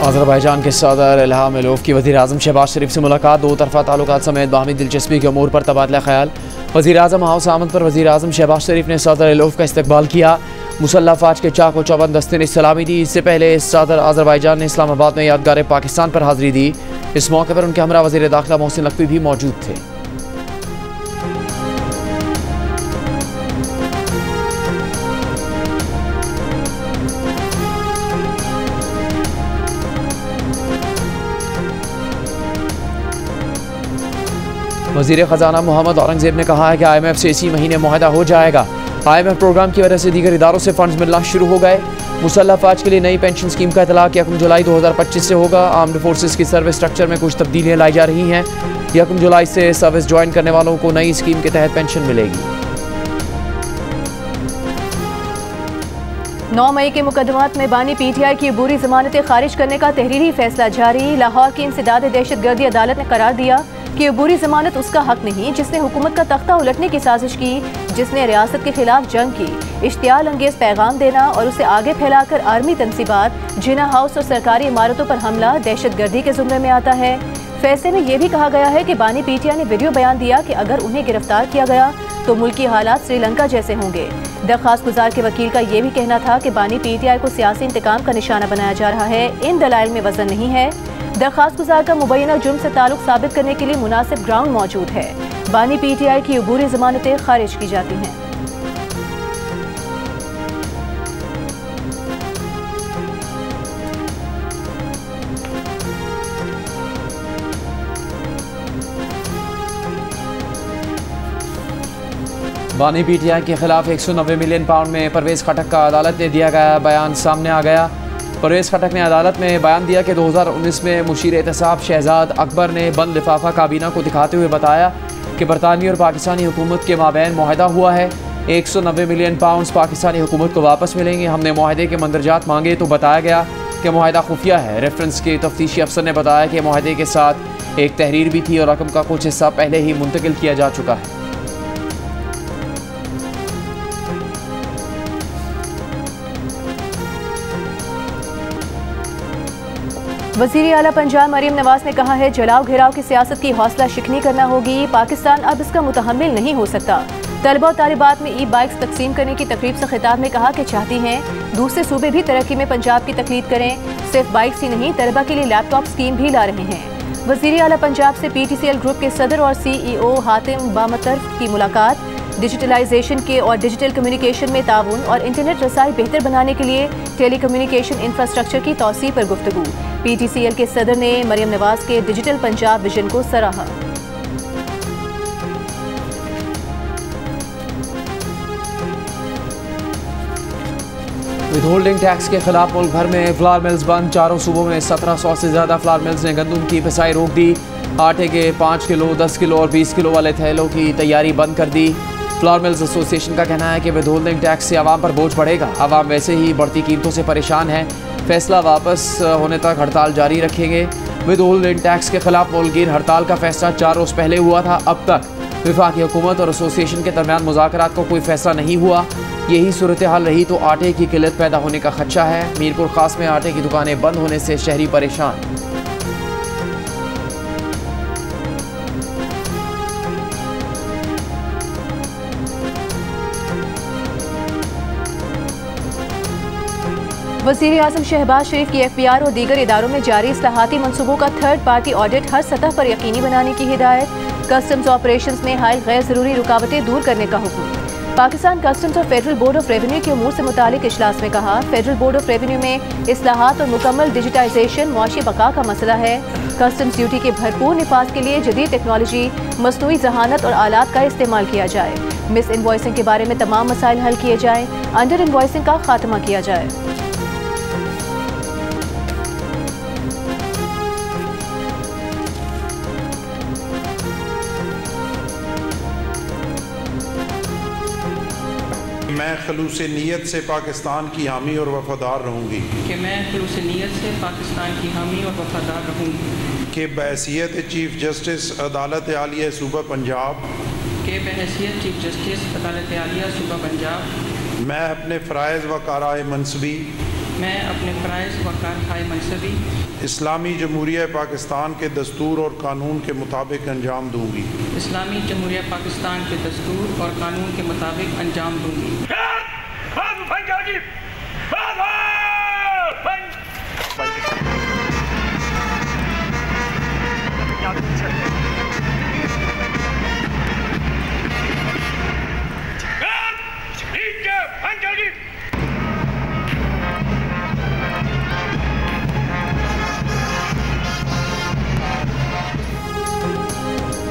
Azerbaijan के सदर इल्हाम अलीयव की वज़ीर-ए-आज़म शहबाज शरीफ से मुलाकात। दो तरफ़ा ताल्लुकात समेत बाहमी दिलचस्पी के अमूर पर तबादला ख्याल। वज़ीर-ए-आज़म हाउस आमद पर वज़ीर-ए-आज़म शहबाज शरीफ ने सदर अलीयव का इस्तकबाल किया। मुसल्लह फ़ौज के चाक व चौबंद दस्ते ने सलामी दी। इससे पहले सदर अज़रबैजान ने इस्लामाबाद में यादगार पाकिस्तान पर हाज़िरी दी। इस मौके पर उनके हमरा वज़ीर दाखिला मोहसिन नकवी भी मौजूद थे। वज़ीर ख़जाना मोहम्मद औरंगज़ेब ने कहा है कि IMF से इसी महीने मुआहदा हो जाएगा। IMF प्रोग्राम की वजह से दीगर इदारों से फंड्स मिलना शुरू हो गए। मुसल्लह फ़ौज के लिए नई पेंशन स्कीम का इतलाक़ 1 जुलाई 2025 से होगा। आर्म्ड फोर्सेस की सर्विस स्ट्रक्चर में कुछ तब्दीलियाँ लाई जा रही हैं। 1 जुलाई से सर्विस ज्वाइन करने वालों को नई स्कीम के तहत पेंशन मिलेगी। 9 मई के मुकदमात में बानी PTI की अबूरी जमानतें खारिज करने का तहरीरी फैसला जारी। लाहौर की इंसदाद दहशतगर्दी अदालत ने करार दिया कि अबूरी जमानत उसका हक नहीं जिसने हुकूमत का तख्ता उलटने की साजिश की, जिसने रियासत के खिलाफ जंग की, इश्तियाल अंगेज पैगाम देना और उसे आगे फैलाकर आर्मी तनसीबात, जिना हाउस और सरकारी इमारतों पर हमला दहशतगर्दी के जुम्रे में आता है। फैसले में यह भी कहा गया है कि बानी PTI ने वीडियो बयान दिया कि अगर उन्हें गिरफ्तार किया गया तो मुल्की हालात श्रीलंका जैसे होंगे। दरख्वास्त गुजार के वकील का यह भी कहना था कि बानी PTI को सियासी इंतकाम का निशाना बनाया जा रहा है। इन दलाइल में वजन नहीं है। दरख्वास्त गुजार का मुबैना जुर्म से ताल्लुक साबित करने के लिए मुनासिब ग्राउंड मौजूद है। बानी PTI की अबूरी जमानतें खारिज की जाती हैं। बानी PTI के खिलाफ 190 मिलियन पाउंड में परवेज़ खटक का अदालत ने दिया गया बयान सामने आ गया। परवेज़ खटक ने अदालत में बयान दिया कि 2019 में मुशीर एहतसाब शहजाद अकबर ने बंद लिफाफा काबीना को दिखाते हुए बताया कि बरतानवी और पाकिस्तानी हुकूमत के माबैन मुआहदा हुआ है। 190 मिलियन पाउंड पाकिस्तानी हुकूमत को वापस मिलेंगे। हमने मुआहदे के मंदरजात मांगे तो बताया गया कि मुआहदा खुफिया है। रेफरेंस के तफ्तीशी अफसर ने बताया कि मुआहदे के साथ एक तहरीर भी थी और रकम का कुछ हिस्सा पहले ही मुंतकिल किया जा चुका है। वज़ीर आला पंजाब मरीम नवाज ने कहा है जलाओ घिराव की सियासत की हौसला शिकनी करना होगी। पाकिस्तान अब इसका मुतहम्मिल नहीं हो सकता। तलबा और तालिबात में ई-बाइक्स तकसीम करने की तकरीब से खिताब में कहा कि चाहती हैं दूसरे सूबे भी तरक्की में पंजाब की तकलीद करें। सिर्फ बाइक्स ही नहीं, तलबा के लिए लैपटॉप स्कीम भी ला रहे हैं। वज़ीर आला पंजाब से PTCL ग्रुप के सदर और CEO हातिम बामतर्फ की मुलाकात। डिजिटलाइजेशन के और डिजिटल कम्युनिकेशन में ताउन और इंटरनेट रसाई बेहतर बनाने के लिए टेली कम्युनिकेशन इंफ्रास्ट्रक्चर की तौसीह पर गुफ्तगू। PTCL के सदर ने मरियम नवाज के डिजिटल पंजाब विजन को सराहा। विदहोल्डिंग टैक्स के खिलाफ मुल्क भर में फ्लावर मिल्स बंद। चारों सूबों में 1700 से ज़्यादा फ्लावर मिल्स ने गंदम की पिसाई रोक दी। आटे के 5 किलो, 10 किलो और 20 किलो वाले थैलों की तैयारी बंद कर दी। फ्लावर मिल्स एसोसिएशन का कहना है कि विदहोल्डिंग टैक्स से आवाम पर बोझ बढ़ेगा। आवाम वैसे ही बढ़ती कीमतों से परेशान है। फैसला वापस होने तक हड़ताल जारी रखेंगे। विदहोल्डिंग टैक्स के खिलाफ मुल्कीन हड़ताल का फैसला 4 रोज़ पहले हुआ था। अब तक वफाकी हुकूमत और एसोसिएशन के दरमियान मुज़ाकरात को कोई फैसला नहीं हुआ। यही सूरत हाल रही तो आटे की किल्लत पैदा होने का खदशा है। मीरपुर खास में आटे की दुकानें बंद होने से शहरी परेशान। वज़ीर आज़म शहबाज शरीफ की FBR और दीगर इदारों में जारी इस्लाहाती मनसूबों का थर्ड पार्टी ऑडिट हर सतह पर यकीनी बनाने की हिदायत। कस्टम्स ऑपरेशंस में हाल गैर ज़रूरी रुकावटें दूर करने का हुक्म। पाकिस्तान कस्टम्स और फेडरल बोर्ड ऑफ रेवेन्यू के उमूर से मुतालिक इजलास में कहा फेडरल बोर्ड ऑफ रेवेन्यू में इस्लाहात और मुकम्मल डिजिटाइजेशन मुआशी बका का मसला है। कस्टम्स ड्यूटी के भरपूर निफाज के लिए जदीद टेक्नोलॉजी, मसनूई जहानत और आलात का इस्तेमाल किया जाए। मिस इनवॉइसिंग के बारे में तमाम मसाइल हल किए जाएँ। अंडर इनवॉइसिंग का खात्मा किया जाए। मैं खलूस नीयत से पाकिस्तान की हामी और वफादार रहूँगी कि मैं खलूस नीयत से पाकिस्तान की हामी और वफादार रहूँगी कि बहैसियत चीफ जस्टिस अदालत आलिया सूबा पंजाब के बहैसियत चीफ जस्टिस अदालत आलिया सूबा पंजाब मैं अपने फ़राइज़ व काराए मनसबी मैं अपने फ़राइज़ व कारखाए मनसबी इस्लामी जमहूरिया पाकिस्तान के दस्तूर और कानून के मुताबिक अंजाम दूंगी। इस्लामी जमहूरिया पाकिस्तान के दस्तूर और कानून के मुताबिक अंजाम दूंगी।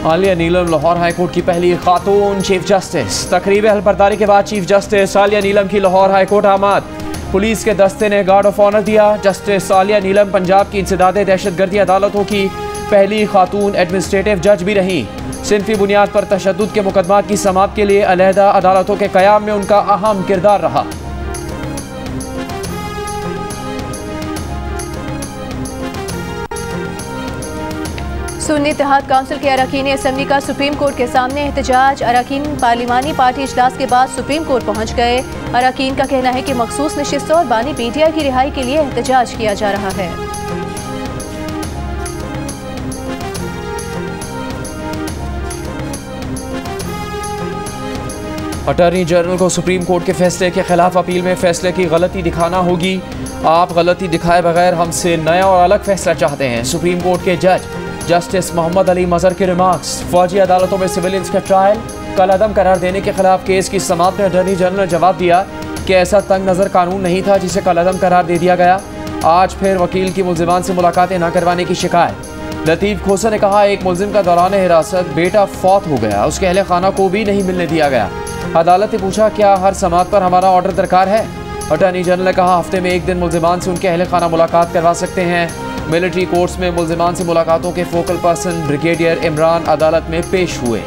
आलिया नीलम लाहौर हाईकोर्ट की पहली खातून चीफ जस्टिस। तकरीब अहलबरदारी के बाद चीफ जस्टिस आलिया नीलम की लाहौर हाईकोर्ट आमद। पुलिस के दस्ते ने गार्ड ऑफ ऑनर दिया। जस्टिस आलिया नीलम पंजाब की इंसदाद दहशतगर्दी अदालतों की पहली खातून एडमिनिस्ट्रेटिव जज भी रहीं। सिनफी बुनियाद पर तशद्दुद के मुकदमात की समाअत के लिए अलहदा अदालतों के क़याम में उनका अहम किरदार रहा। सुन्नी इत्तेहाद काउंसिल के अरकान असम्बली का सुप्रीम कोर्ट के सामने एहतजाज। अरकान पार्लिमानी पार्टी इजलास के बाद सुप्रीम कोर्ट पहुंच गए। अरकान का कहना है कि मखसूस नशिस्तों और बानी पीटीआई की रिहाई के लिए एहतजाज किया जा रहा है। अटॉर्नी जनरल को सुप्रीम कोर्ट के फैसले के खिलाफ अपील में फैसले की गलती दिखाना होगी। आप गलती दिखाए बगैर हमसे नया और अलग फैसला चाहते हैं। सुप्रीम कोर्ट के जज जस्टिस मोहम्मद अली मजहर के रिमार्क्स। फौजी अदालतों में सिविलियंस का ट्रायल कल अदम करार देने के खिलाफ केस की समाअत में अटॉर्नी जनरल ने जवाब दिया कि ऐसा तंग नज़र कानून नहीं था जिसे कल अदम करार दे दिया गया। आज फिर वकील की मुल्जिमान से मुलाकातें न करवाने की शिकायत। लतीफ़ खोसा ने कहा, एक मुल्जिम का दौरान हिरासत बेटा फौत हो गया, उसके अहले खाना को भी नहीं मिलने दिया गया। अदालत ने पूछा, क्या हर समाअत पर हमारा ऑर्डर दरकार है? अटॉर्नी जनरल ने कहा, हफ्ते में एक दिन मुल्जिमान से उनके अहले खाना मुलाकात करवा सकते हैं। मिलिट्री कोर्ट्स में मुल्जिमान से मुलाकातों के फोकल पर्सन ब्रिगेडियर इमरान अदालत में पेश हुए।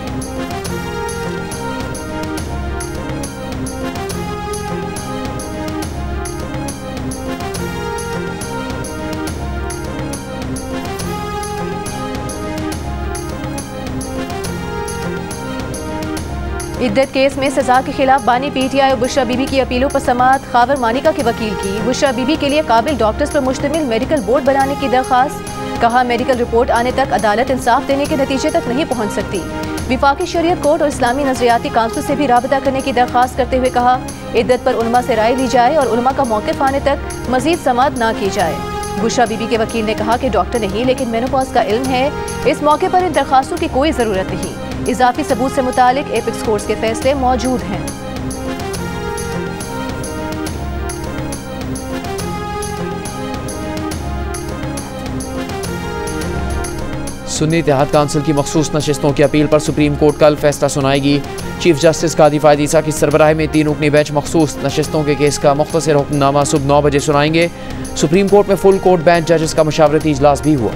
इद्दत केस में सजा के खिलाफ बानी पीटीआई और बुशरा बीबी की अपीलों पर समाअत। खावर मानिका के वकील की बुशरा बीबी के लिए काबिल डॉक्टर्स पर मुश्तमिल मेडिकल बोर्ड बनाने की दरख्वास्त। कहा, मेडिकल रिपोर्ट आने तक अदालत इंसाफ देने के नतीजे तक नहीं पहुंच सकती। विफाकी शरीयत कोर्ट और इस्लामी नजरियाती काउंसिल से भी राबता करने की दरख्वास्त करते हुए कहा, इद्दत पर उलमा से राय ली जाए और उलमा का मौक़िफ़ आने तक मजीद समाअत ना की जाए। बुशरा बीबी के वकील ने कहा कि डॉक्टर नहीं लेकिन मेनोपॉज का इल्म है। इस मौके पर इन दरख्वास्तों की कोई ज़रूरत नहीं। इजाफी सबूत से मुतालिक एपिक्स कोर्ट्स के फैसले मौजूद हैं। सुन्नी इत्तेहाद काउंसिल की मखसूस नशिस्तों की अपील पर सुप्रीम कोर्ट कल फैसला सुनाएगी। चीफ जस्टिस कादी फायद ईसा की सरबराही में 3 रुकनी बेंच मखसूस नशिस्तों के केस का मुख्तसर हुक्मनामा सुबह 9 बजे सुनाएंगे। सुप्रीम कोर्ट में फुल कोर्ट बेंच जजेस का मशावरती इजलास भी हुआ।